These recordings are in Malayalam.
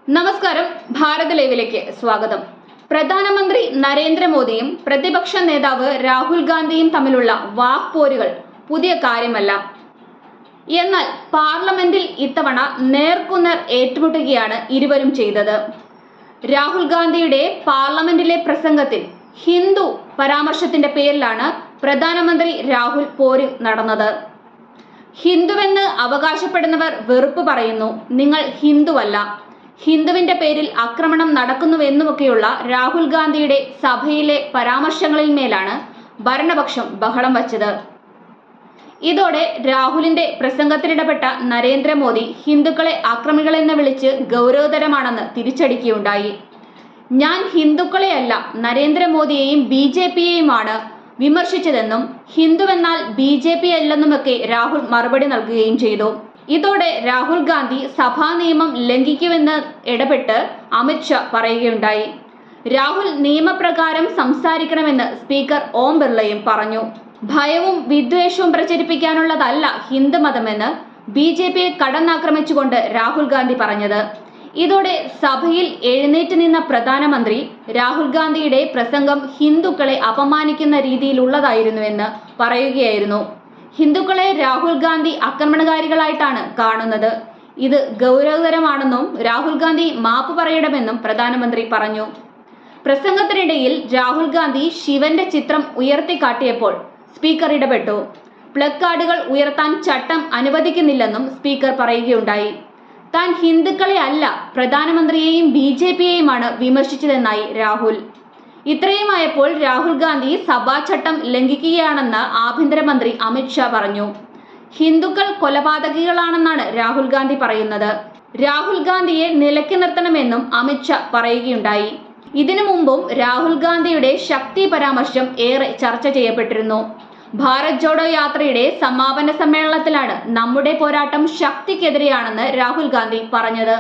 നമസ്കാരം, ഭാരത് ലൈവിലേക്ക് സ്വാഗതം. പ്രധാനമന്ത്രി നരേന്ദ്രമോദിയും പ്രതിപക്ഷ നേതാവ് രാഹുൽ ഗാന്ധിയും തമ്മിലുള്ള വാക്പോരുകൾ പുതിയ കാര്യമല്ല. എന്നാൽ പാർലമെന്റിൽ ഇത്തവണ നേർക്കുനേർ ഏറ്റുമുട്ടുകയാണ് ഇരുവരും ചെയ്തത്. രാഹുൽ ഗാന്ധിയുടെ പാർലമെന്റിലെ പ്രസംഗത്തിൽ ഹിന്ദു പരാമർശത്തിന്റെ പേരിലാണ് പ്രധാനമന്ത്രി രാഹുൽ പോര് നടന്നത്. ഹിന്ദുവെന്ന് അവകാശപ്പെടുന്നവർ വെറുപ്പ് പറയുന്നു, നിങ്ങൾ ഹിന്ദുവല്ല, ഹിന്ദുവിന്റെ പേരിൽ ആക്രമണം നടക്കുന്നുവെന്നുമൊക്കെയുള്ള രാഹുൽ ഗാന്ധിയുടെ സഭയിലെ പരാമർശങ്ങളിൽ മേലാണ് ഭരണപക്ഷം ബഹളം വച്ചത്. ഇതോടെ രാഹുലിന്റെ പ്രസംഗത്തിലിടപെട്ട നരേന്ദ്രമോദി ഹിന്ദുക്കളെ ആക്രമികളെന്ന് വിളിച്ച് ഗൗരവതരമാണെന്ന് തിരിച്ചടിക്കുകയുണ്ടായി. ഞാൻ ഹിന്ദുക്കളെയല്ല, നരേന്ദ്രമോദിയെയും BJPയെയുമാണ് വിമർശിച്ചതെന്നും ഹിന്ദുവെന്നാൽ BJP അല്ലെന്നുമൊക്കെ രാഹുൽ മറുപടി നൽകുകയും ചെയ്തു. ഇതോടെ രാഹുൽ ഗാന്ധി സഭാ നിയമം ലംഘിക്കുമെന്ന് ഇടപെട്ട് അമിത്ഷാ പറയുകയുണ്ടായി. രാഹുൽ നിയമപ്രകാരം സംസാരിക്കണമെന്ന് സ്പീക്കർ ഓം ബിർളയും പറഞ്ഞു. ഭയവും വിദ്വേഷവും പ്രചരിപ്പിക്കാനുള്ളതല്ല ഹിന്ദുമതമെന്ന് BJPയെ കടന്നാക്രമിച്ചുകൊണ്ട് രാഹുൽ ഗാന്ധി പറഞ്ഞത്. ഇതോടെ സഭയിൽ എഴുന്നേറ്റ് നിന്ന പ്രധാനമന്ത്രി രാഹുൽ ഗാന്ധിയുടെ പ്രസംഗം ഹിന്ദുക്കളെ അപമാനിക്കുന്ന രീതിയിലുള്ളതായിരുന്നുവെന്ന് പറയുകയായിരുന്നു. ഹിന്ദുക്കളെ രാഹുൽ ഗാന്ധി ആക്രമണകാരികളായിട്ടാണ് കാണുന്നത്. ഇത് ഗൗരവതരമാണെന്നും രാഹുൽ ഗാന്ധി മാപ്പ് പറയണമെന്നും പ്രധാനമന്ത്രി പറഞ്ഞു. പ്രസംഗത്തിനിടയിൽ രാഹുൽ ഗാന്ധി ശിവന്റെ ചിത്രം ഉയർത്തിക്കാട്ടിയപ്പോൾ സ്പീക്കർ ഇടപെട്ടു. പ്ലക്കാർഡുകൾ ഉയർത്താൻ ചട്ടം അനുവദിക്കുന്നില്ലെന്നും സ്പീക്കർ പറയുകയുണ്ടായി. താൻ ഹിന്ദുക്കളെ അല്ല, പ്രധാനമന്ത്രിയെയും BJPയെയുമാണ് വിമർശിച്ചതെന്നായി രാഹുൽ. ഇത്രയുമായപ്പോൾ രാഹുൽ ഗാന്ധി സഭാചട്ടം ലംഘിക്കുകയാണെന്ന് ആഭ്യന്തരമന്ത്രി അമിത്ഷാ പറഞ്ഞു. ഹിന്ദുക്കൾ കൊലപാതകികളാണെന്നാണ് രാഹുൽ ഗാന്ധി പറയുന്നത്. രാഹുൽ ഗാന്ധിയെ നിലയ്ക്ക് നിർത്തണമെന്നും അമിത്ഷാ പറയുകയുണ്ടായി. ഇതിനു മുമ്പും രാഹുൽ ഗാന്ധിയുടെ ശക്തി പരാമർശം ഏറെ ചർച്ച ചെയ്യപ്പെട്ടിരുന്നു. ഭാരത് ജോഡോ യാത്രയുടെ സമാപന സമ്മേളനത്തിലാണ് നമ്മുടെ പോരാട്ടം ശക്തിക്കെതിരെയാണെന്ന് രാഹുൽ ഗാന്ധി പറഞ്ഞത്.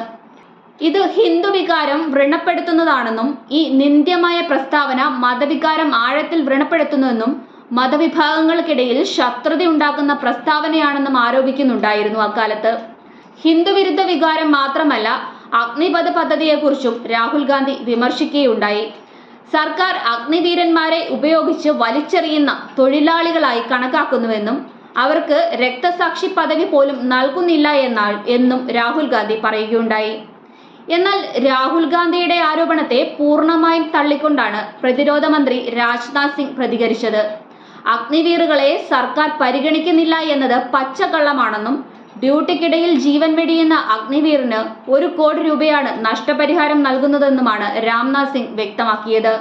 ഇത് ഹിന്ദു വികാരം വ്രണപ്പെടുത്തുന്നതാണെന്നും ഈ നിന്ദ്യമായ പ്രസ്താവന മതവികാരം ആഴത്തിൽ വ്രണപ്പെടുത്തുന്നുവെന്നും മതവിഭാഗങ്ങൾക്കിടയിൽ ശത്രുതയുണ്ടാക്കുന്ന പ്രസ്താവനയാണെന്നും ആരോപിക്കുന്നുണ്ടായിരുന്നു. അക്കാലത്ത് ഹിന്ദുവിരുദ്ധ വികാരം മാത്രമല്ല, അഗ്നിപഥ് പദ്ധതിയെക്കുറിച്ചും രാഹുൽ ഗാന്ധി വിമർശിക്കുകയുണ്ടായി. സർക്കാർ അഗ്നിവീരന്മാരെ ഉപയോഗിച്ച് വലിച്ചെറിയുന്ന തൊഴിലാളികളായി കണക്കാക്കുന്നുവെന്നും അവർക്ക് രക്തസാക്ഷി പദവി പോലും നൽകുന്നില്ല എന്നും രാഹുൽ ഗാന്ധി പറയുകയുണ്ടായി. എന്നാൽ രാഹുൽ ഗാന്ധിയുടെ ആരോപണത്തെ പൂർണ്ണമായും തള്ളിക്കൊണ്ടാണ് പ്രതിരോധ മന്ത്രി രാജ്നാഥ് സിംഗ് പ്രതികരിച്ചത്. അഗ്നിവീറുകളെ സർക്കാർ പരിഗണിക്കുന്നില്ല എന്നത് പച്ചക്കള്ളമാണെന്നും ഡ്യൂട്ടിക്കിടയിൽ ജീവൻ വെടിയുന്ന അഗ്നിവീറിന് 1 കോടി രൂപയാണ് നഷ്ടപരിഹാരം നൽകുന്നതെന്നുമാണ് രാജ്നാഥ് സിംഗ് വ്യക്തമാക്കിയത്.